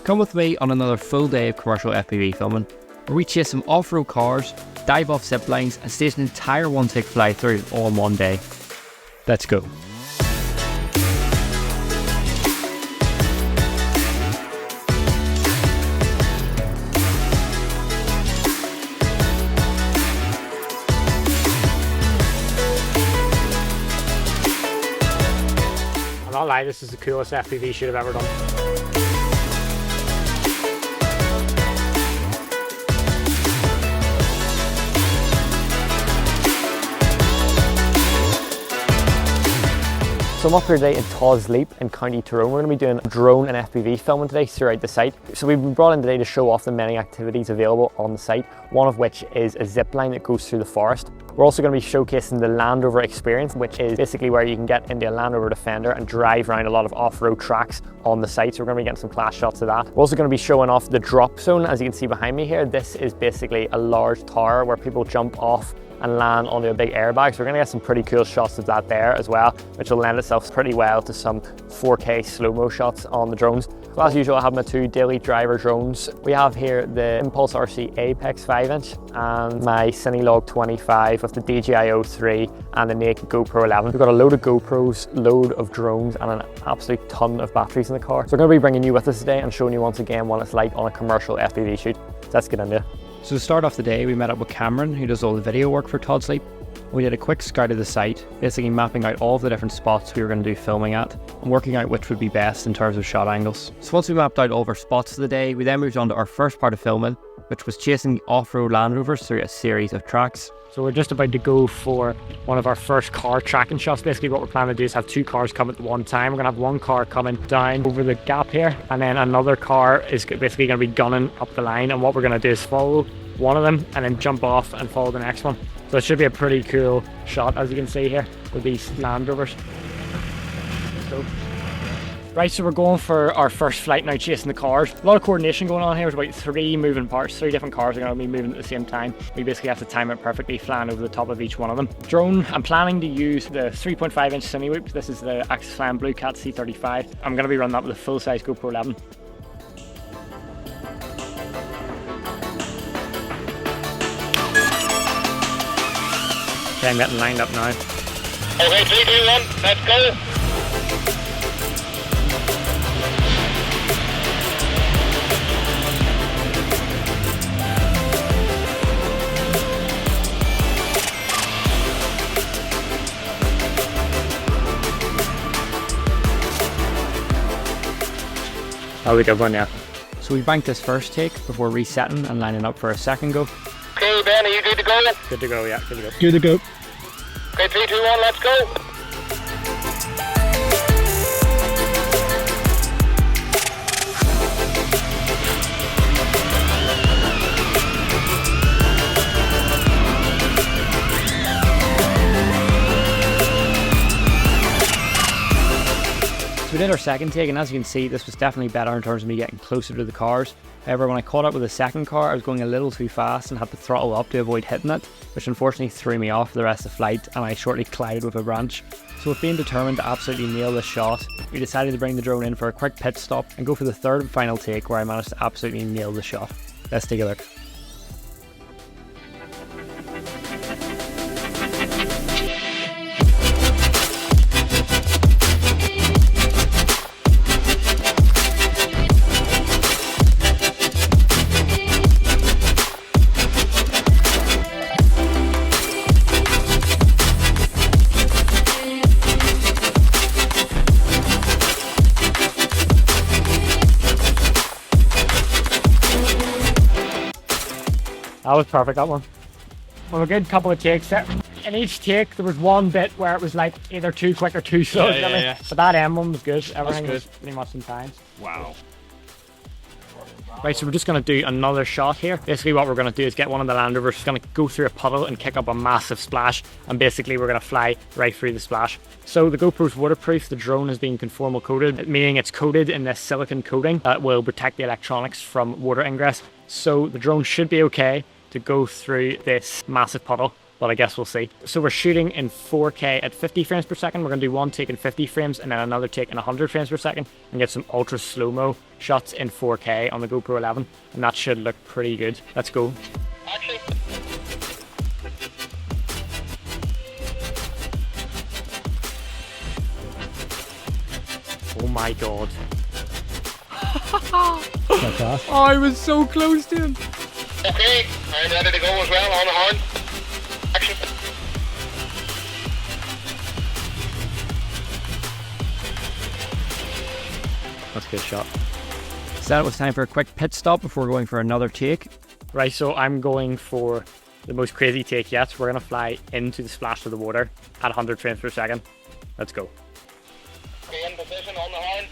Come with me on another full day of commercial FPV filming, where we chase some off-road cars, dive off zip lines and stage an entire one-take fly through all in one day. Let's go. I'm not lying, this is the coolest FPV shoot I've ever done. So I'm up here today in Todd's Leap in County Tyrone. We're going to be doing drone and FPV filming today throughout the site. So we've been brought in today to show off the many activities available on the site, one of which is a zip line that goes through the forest. We're also going to be showcasing the Land Rover experience, which is basically where you can get into a Land Rover Defender and drive around a lot of off-road tracks on the site. So we're going to be getting some class shots of that. We're also going to be showing off the drop zone. As you can see behind me here, this is basically a large tower where people jump off and land onto a big airbag. So we're gonna get some pretty cool shots of that there as well, which will lend itself pretty well to some 4K slow-mo shots on the drones. So as usual, I have my two daily driver drones. We have here the Impulse RC Apex 5-inch and my Cinelog 25 with the DJI 03 and the naked GoPro 11. We've got a load of GoPros, load of drones and an absolute ton of batteries in the car. So we're gonna be bringing you with us today and showing you once again what it's like on a commercial FPV shoot. So let's get into it. So to start off the day, we met up with Cameron, who does all the video work for Todd's Leap. We did a quick scout of the site, basically mapping out all of the different spots we were going to do filming at and working out which would be best in terms of shot angles. So once we mapped out all of our spots for the day, we then moved on to our first part of filming, which was chasing the off-road Land Rovers through a series of tracks. So we're just about to go for one of our first car tracking shots. Basically what we're planning to do is have two cars come at one time. We're going to have one car coming down over the gap here, and then another car is basically going to be gunning up the line, and what we're going to do is follow one of them and then jump off and follow the next one. So it should be a pretty cool shot, as you can see here with these Land Rovers. Right, so we're going for our first flight now, chasing the cars. A lot of coordination going on here. There's about three moving parts. Three different cars are going to be moving at the same time. We basically have to time it perfectly, flying over the top of each one of them. Drone, I'm planning to use the 3.5-inch Cinewhoop. This is the Axis Flying Blue Cat C35. I'm going to be running that with a full-size GoPro 11. Okay, I'm getting lined up now. Okay, 3, 2, 1, let's go! That was a good one, yeah. So we banked this first take before resetting and lining up for a second go. Okay, Ben, are you good to go? Good to go, yeah, good to go. Good to go. Okay, 3, 2, 1, let's go! So we did our second take, and as you can see, this was definitely better in terms of me getting closer to the cars. However, when I caught up with the second car, I was going a little too fast and had to throttle up to avoid hitting it, which unfortunately threw me off for the rest of the flight, and I shortly collided with a branch. So with being determined to absolutely nail this shot, we decided to bring the drone in for a quick pit stop and go for the third and final take, where I managed to absolutely nail the shot. Let's take a look. That was perfect, that one. Well, a good couple of takes there. In each take, there was one bit where it was like either too quick or too slow. Yeah. But that end one was good. Everything was pretty much in time. Wow. Right, so we're just going to do another shot here. Basically what we're going to do is get one of the Land Rovers, it's going to go through a puddle and kick up a massive splash, and basically we're going to fly right through the splash. So the GoPro's waterproof, the drone has been conformal coated, meaning it's coated in this silicone coating that will protect the electronics from water ingress. So the drone should be okay to go through this massive puddle. but I guess we'll see. So we're shooting in 4K at 50 frames per second. We're going to do one take in 50 frames and then another take in 100 frames per second and get some ultra slow-mo shots in 4K on the GoPro 11, and that should look pretty good. Let's go. Action. Oh my god. That's Oh, I was so close to him. Okay, I'm ready to go as well, on the horn. Action. That's a good shot. So it was time for a quick pit stop before going for another take. Right, so I'm going for the most crazy take yet. We're going to fly into the splash of the water at 100 frames per second. Let's go. Okay, in position, on the horn.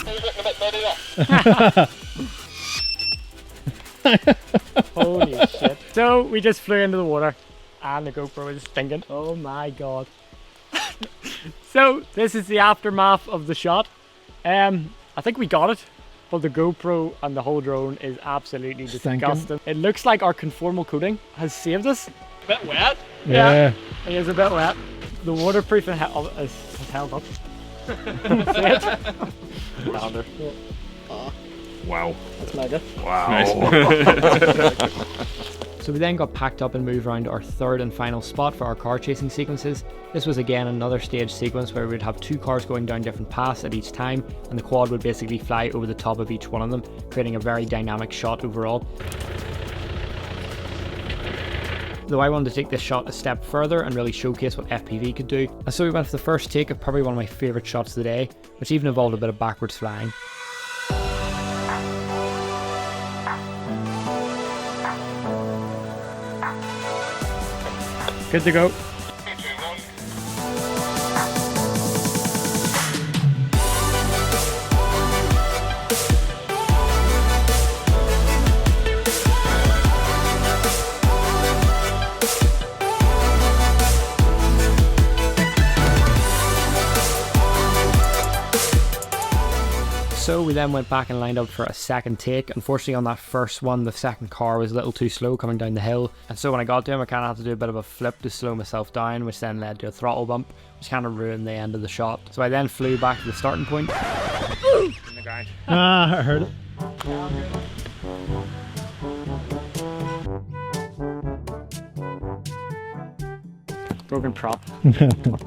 Who's looking a bit dirty there? Holy shit. So we just flew into the water and the GoPro is stinking. Oh my god. So this is the aftermath of the shot. I think we got it, but the GoPro and the whole drone is absolutely disgusting. It looks like our conformal coating has saved us. A bit wet. Yeah, it is a bit wet. The waterproofing has held up. See it? Louder. Wow. That's mega. Wow. So we then got packed up and moved around to our third and final spot for our car chasing sequences. This was again another stage sequence where we'd have two cars going down different paths at each time, and the quad would basically fly over the top of each one of them, creating a very dynamic shot overall. Though I wanted to take this shot a step further and really showcase what FPV could do, and so we went for the first take of probably one of my favourite shots of the day, which even involved a bit of backwards flying. Good to go. 3, 2, 1. So we then went back and lined up for a second take. Unfortunately on that first one, the second car was a little too slow coming down the hill. And so when I got to him, I kind of had to do a bit of a flip to slow myself down, which then led to a throttle bump, which kind of ruined the end of the shot. So I then flew back to the starting point. In the ground. Ah, I heard it. Broken prop.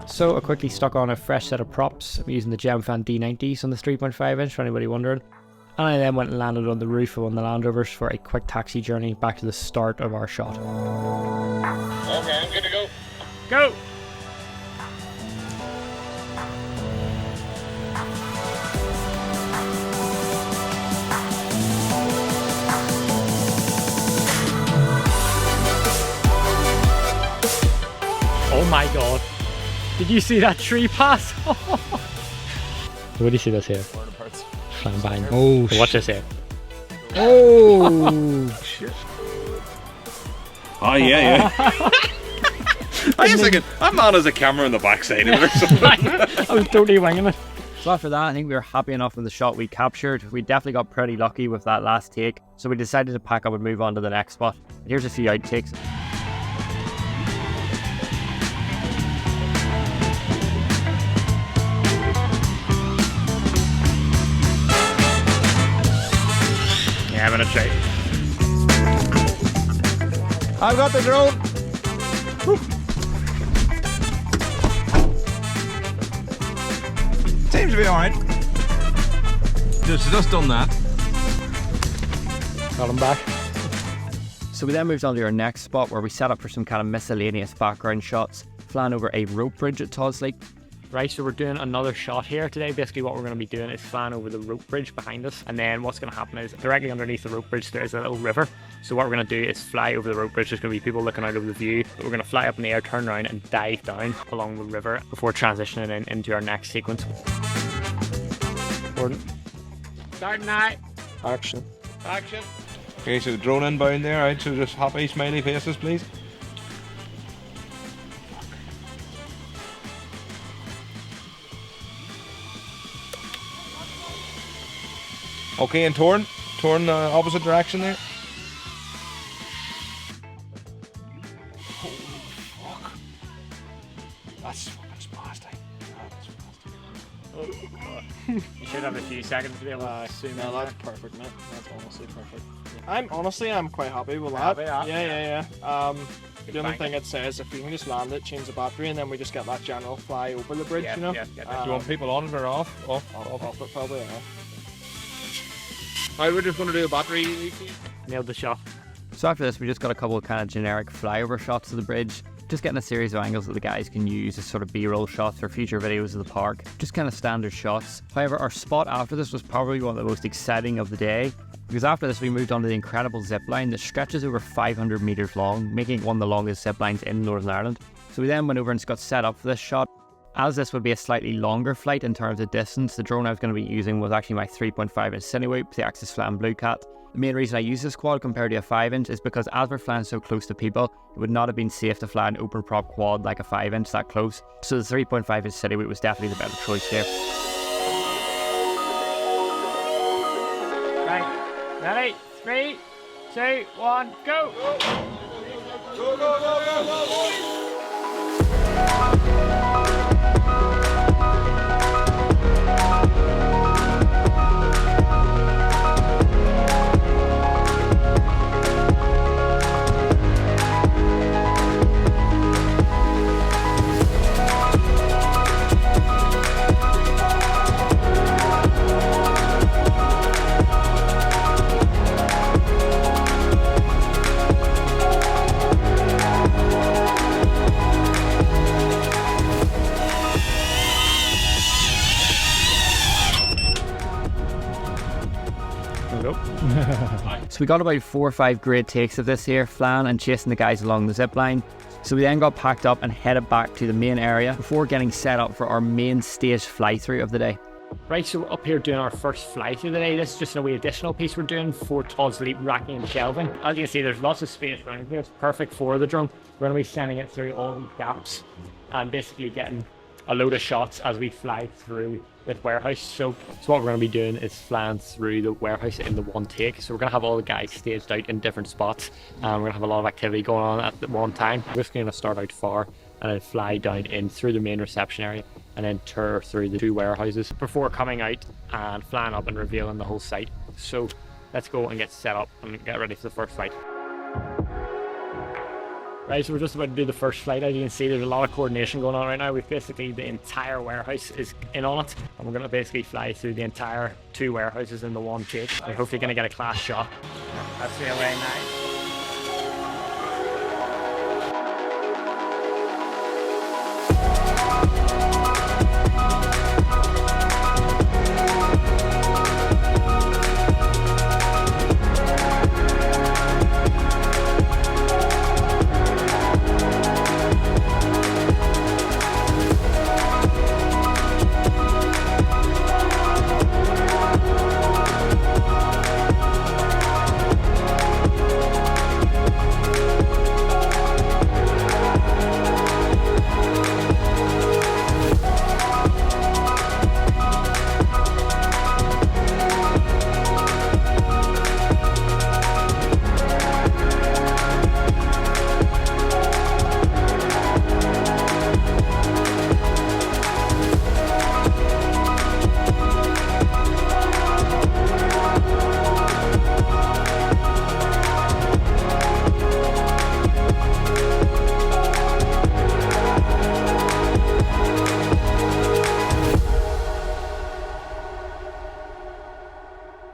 So I quickly stuck on a fresh set of props. I'm using the Gemfan D90s on this 3.5 inch for anybody wondering. And I then went and landed on the roof of one of the Land Rovers for a quick taxi journey back to the start of our shot. Okay, I'm good to go. Go! Oh my god. Did you see that tree pass? What do you see this here? Flying bang. Oh, So watch this here. Oh, shit. Oh, yeah. I was thinking, I'm not as a camera on the backside of it or something. I was totally winging it. So after that, I think we were happy enough with the shot we captured. We definitely got pretty lucky with that last take. So we decided to pack up and move on to the next spot. Here's a few outtakes. Yeah, I'm gonna try. I've got the drone. Seems to be alright. Just done that. Got him back. So we then moved on to our next spot where we set up for some kind of miscellaneous background shots, flying over a rope bridge at Todd's Lake. Right, so we're doing another shot here today. Basically what we're going to be doing is flying over the rope bridge behind us, and then what's going to happen is directly underneath the rope bridge there is a little river. So what we're going to do is fly over the rope bridge. There's going to be people looking out over the view, but we're going to fly up in the air, turn around and dive down along the river before transitioning into our next sequence. Gordon. Starting now. Action. Action. Okay, so drone inbound there, right? So just happy, smiley faces, please. Okay, and turn the opposite direction there. Holy fuck. That's fucking spastic. You should have a few seconds to be able to zoom No, in that's there. perfect, man. That's honestly perfect. I'm quite happy with that. Happy, yeah. Yeah. The only bank. thing it says, if you can just land it, change the battery, and then we just get that general fly over the bridge, Yeah, you know? yeah, get that. Do you want people on it or off? Off. Off it probably, yeah. Alright, we're just going to do a battery. Nailed the shot. So after this, we just got a couple of kind of generic flyover shots of the bridge, just getting a series of angles that the guys can use as sort of B-roll shots for future videos of the park, just kind of standard shots. However, our spot after this was probably one of the most exciting of the day, because after this we moved on to the incredible zipline that stretches over 500 metres long, making it one of the longest ziplines in Northern Ireland. So we then went over and got set up for this shot. As this would be a slightly longer flight in terms of distance, the drone I was going to be using was actually my 3.5 inch Cinewoop, the Axis Flam Blue Cat. The main reason I use this quad compared to a 5 inch is because as we're flying so close to people, it would not have been safe to fly an open prop quad like a 5 inch that close, so the 3.5 inch Cinewoop was definitely the better choice there. Right, ready? 3, 2, 1, go! So we got about 4 or 5 great takes of this here, flying and chasing the guys along the zip line. So we then got packed up and headed back to the main area before getting set up for our main stage fly through of the day. Right, so we're up here doing our first fly through the day. This is just a wee additional piece we're doing for Todd's leap, racking and shelving. As you can see, there's lots of space around here. It's perfect for the drone. We're going to be sending it through all these gaps and basically getting a load of shots as we fly through this warehouse. So what we're going to be doing is flying through the warehouse in the one take. So we're going to have all the guys staged out in different spots, and we're going to have a lot of activity going on at the one time. We're just going to start out far and then fly down in through the main reception area and then tour through the 2 warehouses before coming out and flying up and revealing the whole site. So let's go and get set up and get ready for the first flight. Right, so we're just about to do the first flight. As you can see, there's a lot of coordination going on right now. We've basically, the entire warehouse is in on it, and we're going to basically fly through the entire 2 warehouses in the one take. We're hopefully going to get a class shot. That's the way now.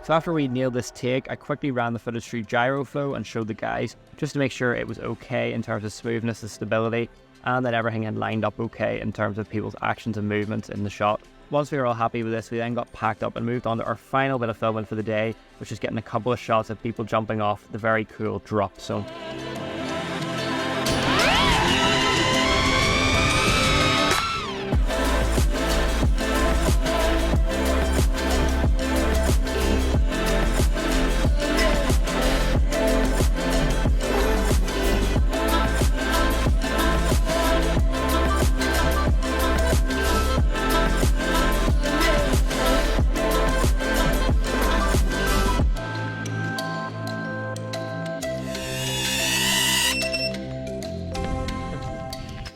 So after we nailed this take, I quickly ran the footage through GyroFlow and showed the guys, just to make sure it was okay in terms of smoothness and stability, and that everything had lined up okay in terms of people's actions and movements in the shot. Once we were all happy with this, we then got packed up and moved on to our final bit of filming for the day, which is getting a couple of shots of people jumping off the very cool drop zone.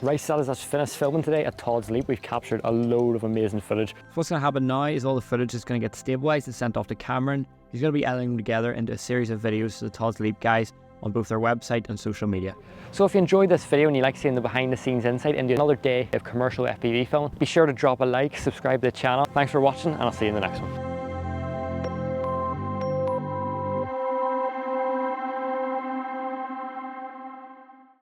Right, so that's finished filming today at Todd's Leap. We've captured a load of amazing footage. What's going to happen now is all the footage is going to get stabilized and sent off to Cameron. He's going to be editing them together into a series of videos to the Todd's Leap guys on both their website and social media. So if you enjoyed this video and you like seeing the behind the scenes insight into another day of commercial FPV filming, be sure to drop a like, subscribe to the channel. Thanks for watching, and I'll see you in the next one.